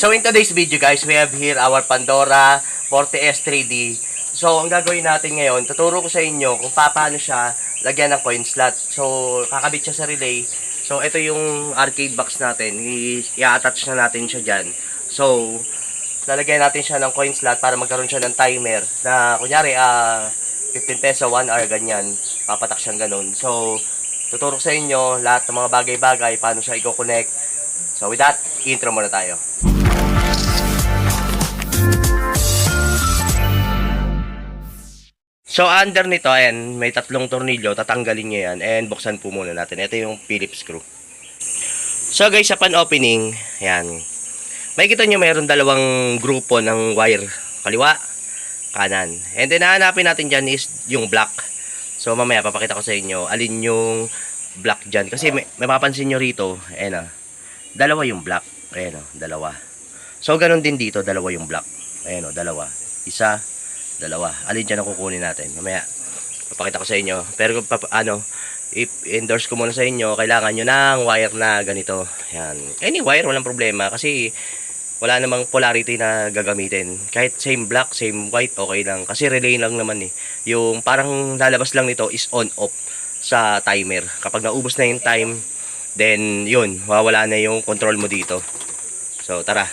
So in today's video guys, we have here our Pandora 40S 3D. So ang gagawin natin ngayon, tuturo ko sa inyo kung paano siya lagyan ng coin slot. So kakabit siya sa relay. So ito yung arcade box natin. I-attach na natin siya dyan. So lalagyan natin siya ng coin slot para magkaroon siya ng timer na kunyari 15 peso 1 hour ganyan. Papatak siyang ganun. So tuturo ko sa inyo lahat ng mga bagay-bagay paano siya i-connect. So with that, intro muna tayo. So under nito, ayan, may tatlong tornilyo, tatanggalin nyo yan, and buksan po muna natin. Ito yung Phillips screw. So guys, sa pan-opening, ayan, makikita nyo mayroon dalawang grupo ng wire, kaliwa, kanan. And then hahanapin natin dyan is yung black. So mamaya papakita ko sa inyo, alin yung black dyan. Kasi may mapapansin nyo rito, ayan dalawa yung black, ayan dalawa. So ganun din dito, dalawa yung black, ayan dalawa. Isa, dalawa. Alin dyan ang kukunin natin? Mamaya, papakita ko sa inyo. Pero i-endorse ko muna sa inyo, kailangan nyo ng wire na ganito. Yan. Any wire, walang problema. Kasi, wala namang polarity na gagamitin. Kahit same black, same white, okay lang. Kasi relay lang naman eh. Yung parang lalabas lang nito is on-off sa timer. Kapag naubos na yung time, then yun, wawala na yung control mo dito. So, tara.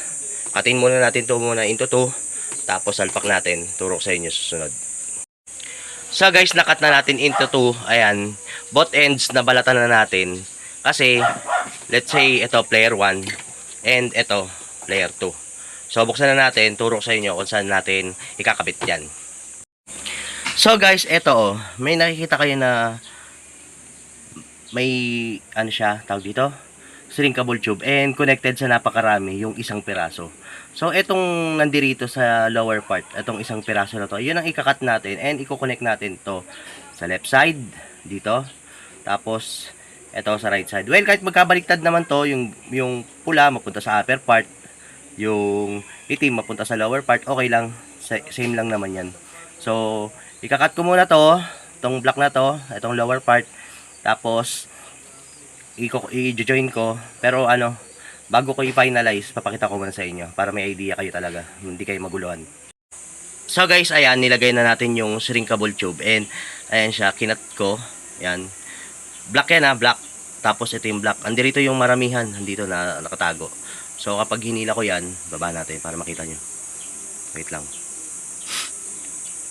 Katin muna natin ito muna into 2. Tapos salpak natin, turok sa inyo susunod. So guys, nakat na natin into 2. Ayan, both ends na balatan na natin. Kasi, let's say, ito player 1 and ito player 2. So buksan na natin, turok sa inyo kung saan natin ikakabit yan. So guys, ito may nakikita kayo na may ano siya, tawag dito, shrinkable tube and connected sa napakarami yung isang piraso. So itong nandirito sa lower part, itong isang piraso na to, yun ang ikakat natin and i-connect natin to sa left side dito. Tapos ito sa right side. Well, kahit magkabaliktad naman to, yung pula mapunta sa upper part, yung itim mapunta sa lower part, okay lang, same lang naman yan. So ikakat ko muna to, itong black na to, itong lower part. Tapos i-join ko, pero bago ko i-finalize, papakita ko muna sa inyo para may idea kayo talaga, hindi kayo maguluhan. So guys, ayan, nilagay na natin yung shrinkable tube and ayan siya, kinat ko. Ayan, black yan black. Tapos ito yung black, andirito yung maramihan, andito na nakatago. So kapag hinila ko yan, baba natin para makita nyo. Wait lang,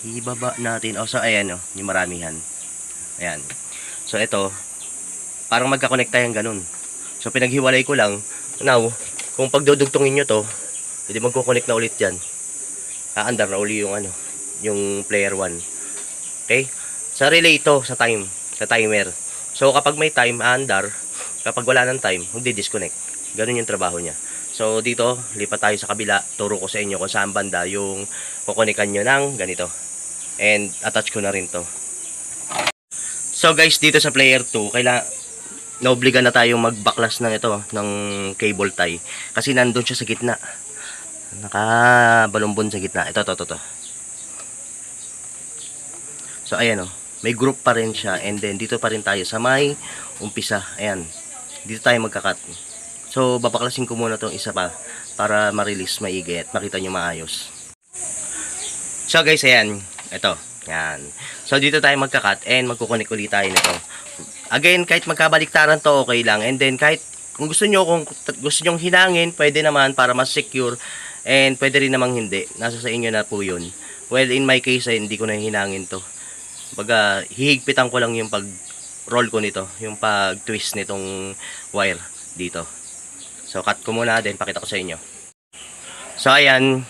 ibaba natin. So ayan yung maramihan. Ayan, so ito parang magkakonekta yung ganun. So pinaghiwalay ko lang. Now, kung pagdudugtungin nyo to, hindi magkukonect na ulit yan. Aandar na uli yung yung player 1. Okay? Sa relay ito, sa timer. So kapag may time, aandar. Kapag wala ng time, magdi-disconnect. Ganun yung trabaho niya. So dito, lipat tayo sa kabila. Turo ko sa inyo kung saan banda yung kukonekan nyo ng ganito. And attach ko na rin to. So guys, dito sa player 2, naobliga na tayong magbaklas ng ng cable tie kasi nandun siya sa gitna, nakabalumbon sa gitna. Ito. So ayan may group pa rin siya, and then dito pa rin tayo sa may umpisa. Ayan, dito tayo magkakat. So babaklasin ko muna tong isa pa para ma-release maigi at makita nyo maayos. So guys, ayan, ito, yan. So dito tayo magkakat and magkukunik ulit tayo nito. Again, kahit magkabaliktaran to, okay lang. And then kahit kung gusto nyo hinangin, pwede naman para mas secure. And pwede rin namang hindi. Nasa sa inyo na po yun. Well, in my case, hindi ko na hinangin to. Baga, hihigpitan ko lang yung pag-roll ko nito. Yung pag-twist nitong wire dito. So, cut ko muna, then pakita ko sa inyo. So, ayan.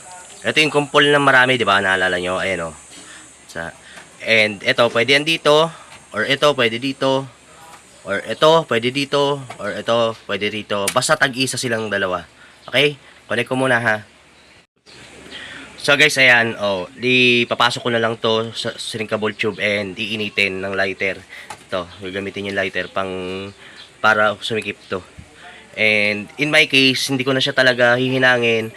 Ito yung kumpol na marami, di ba? Naalala nyo? Ayan and ito, pwede yan dito. Or ito, pwede dito. Or ito, pwede dito. Or ito, pwede dito. Basta tag-isa silang dalawa. Okay? Connect ko muna ha. So guys, ayan. Papasok ko na lang to sa shrinkable tube and iinitin ng lighter. Ito, gagamitin yung lighter para sumikip to. And in my case, hindi ko na siya talaga hihinangin.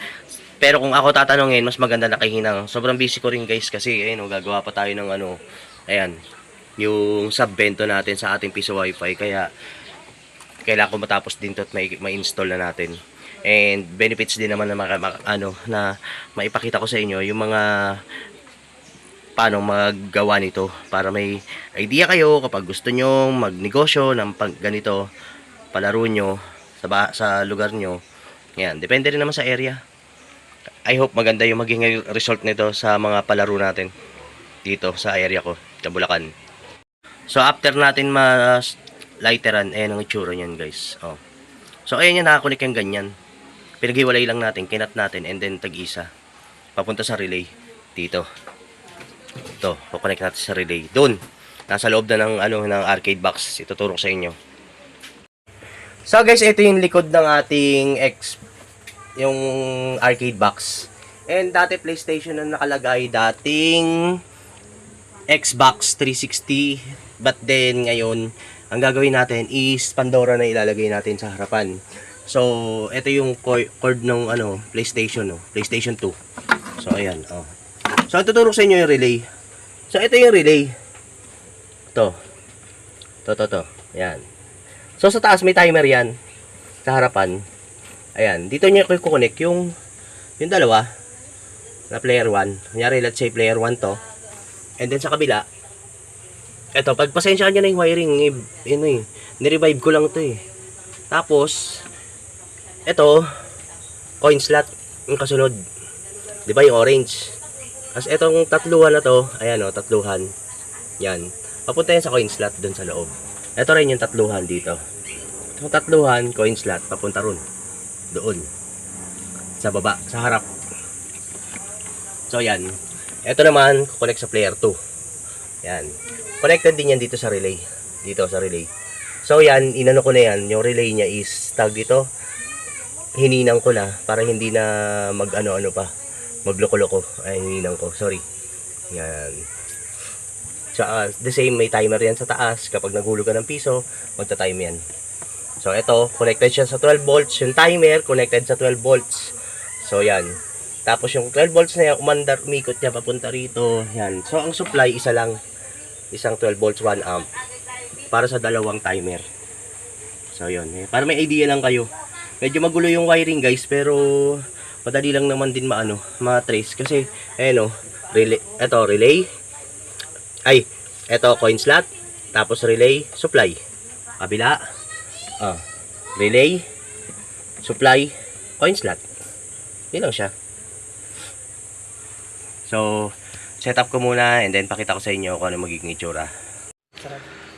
Pero kung ako tatanungin, mas maganda na kahinang. Sobrang busy ko rin guys kasi gagawa pa tayo ng ayan, yung sub-bento natin sa ating piso wifi, kaya kailangan ko matapos din to at may install na natin. And benefits din naman na na maipakita ko sa inyo yung mga paano maggawa nito para may idea kayo kapag gusto nyo magnegosyo ng ganito, palaro nyo sa lugar nyo. Yan, depende rin naman sa area. I hope maganda yung maging result nito sa mga palaro natin dito sa area ko, sa Bulacan. So after natin ma-lighteran, ayan ang itsura niyan guys. Oh. So ayan yan, nakakunik yung ganyan. Pinaghiwalay lang natin, kinat natin, and then tag-isa. Papunta sa relay dito. Ito, kukonect natin sa relay. Doon, nasa loob na ng arcade box. Ituturo ko sa inyo. So guys, ito yung likod ng ating yung arcade box. And dati PlayStation na nakalagay, dating Xbox 360. But then ngayon, ang gagawin natin is Pandora na ilalagay natin sa harapan. So, ito yung cord ng PlayStation, PlayStation 2. So ayan, oh. So, tuturo sa inyo yung relay. So, ito yung relay. Ito. Ayan. So, sa taas may timer yan. Sa harapan. Ayan. Dito nyo i-connect yung dalawa na player 1. Kunyari, let's say player 1 to. And then sa kabila, ito, pagpasensyahan nyo na yung wiring. Nirevive ko lang ito eh. Tapos, ito, coin slot. Yung kasunod. Diba yung orange? As etong tatluhan na to, ayan o, tatluhan. Yan. Papunta yan sa coin slot dun sa loob. Ito rin yung tatluhan dito. Itong tatluhan, coin slot, papunta ron. Doon. Sa baba, sa harap. So yan. Ito naman, connect sa player 2. Yan. Connected din yan dito sa relay. Dito sa relay. So yan, inano ko na yan. Yung relay niya is, tag dito, hininang ko na para hindi na mag-ano-ano pa. Magloko-loko. Ay, hininang ko. Sorry. Yan. So, the same, may timer yan sa taas. Kapag naghulog ka ng piso, magta-time yan. So, ito, connected siya sa 12 volts. Yung timer, connected sa 12 volts. So, yan. Tapos, yung 12 volts na yan, umikot niya papunta rito. Yan. So, ang supply, isa lang. Isang 12 volts, 1 amp. Para sa dalawang timer. So, yun. Para may idea lang kayo. Medyo magulo yung wiring, guys. Pero, madali lang naman din ma-trace kasi relay, ito coin slot, tapos relay, supply. Kabila, relay, supply, coin slot. Yun lang siya. So, setup ko muna and then pakita ko sa inyo kung ano magiging itsura.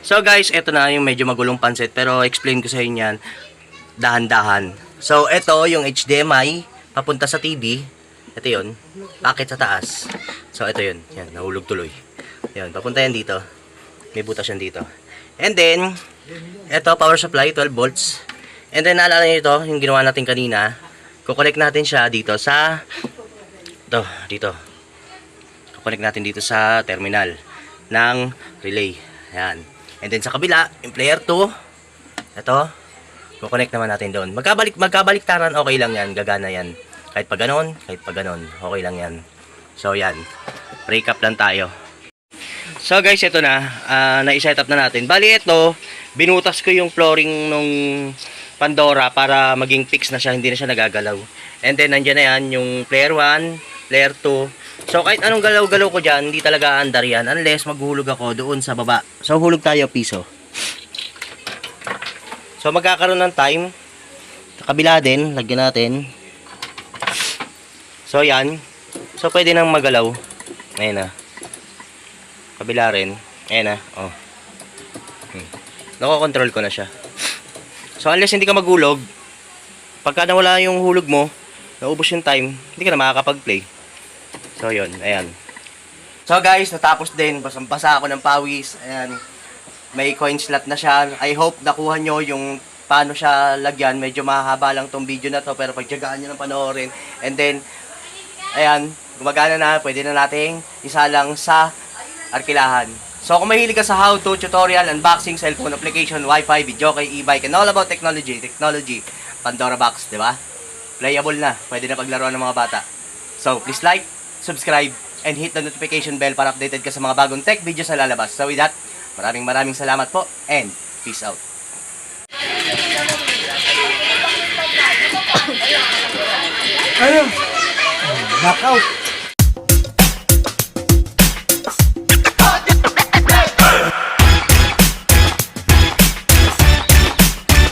So guys, ito na yung medyo magulong panset pero explain ko sa inyo yan dahan-dahan. So, ito yung HDMI papunta sa TV. Ito yun. Packet sa taas. So, ito yun. Yan, nahulog tuloy. Yan, papunta yan dito. May butas yan dito. And then, ito, power supply, 12 volts. And then, naalala nyo ito, yung ginawa natin kanina. Kukonect natin siya dito sa dito. Kukonect natin dito sa terminal ng relay. Yan. And then, sa kabila, yung player 2. Ito, kukonect naman natin doon. Magkabaliktaran, okay lang yan. Gagana yan. Kahit pa ganon, okay lang yan. So yan, break up lang tayo. So guys, ito na, na-set up na natin. Bali ito, binutas ko yung flooring nung Pandora para maging fix na siya, hindi na siya nagagalaw. And then nandiyan na yan, yung player 1, player 2. So kahit anong galaw-galaw ko dyan, hindi talaga andar yan unless maghulog ako doon sa baba. So hulog tayo piso. So magkakaroon ng time. Sa kabila din, lagyan natin. So yan. So pwede nang magalaw. Ayan na. Kabila rin. Ayan na. Oh. Nako-control ko na siya. So unless hindi ka maghulog, pagka nawala yung hulog mo, naubos yung time, hindi ka na makakapag-play. So yun. Ayan. So guys, natapos din. Basang-basa ako ng pawis. Ayan. May coin slot na siya. I hope nakuha nyo yung paano siya lagyan. Medyo mahaba lang tong video na to, pero pagtiyagaan nyo ng panoorin. And then, ayan, gumagana na, pwede na nating isalang sa arkilahan. So kung mahilig ka sa how-to, tutorial, unboxing, cellphone application, wifi, video kay e-bike, and all about technology, Pandora box, di ba? Playable na, pwede na paglaruan ng mga bata. So please like, subscribe, and hit the notification bell para updated ka sa mga bagong tech videos na lalabas. So with that, maraming salamat po, and peace out. Ano? Knockout.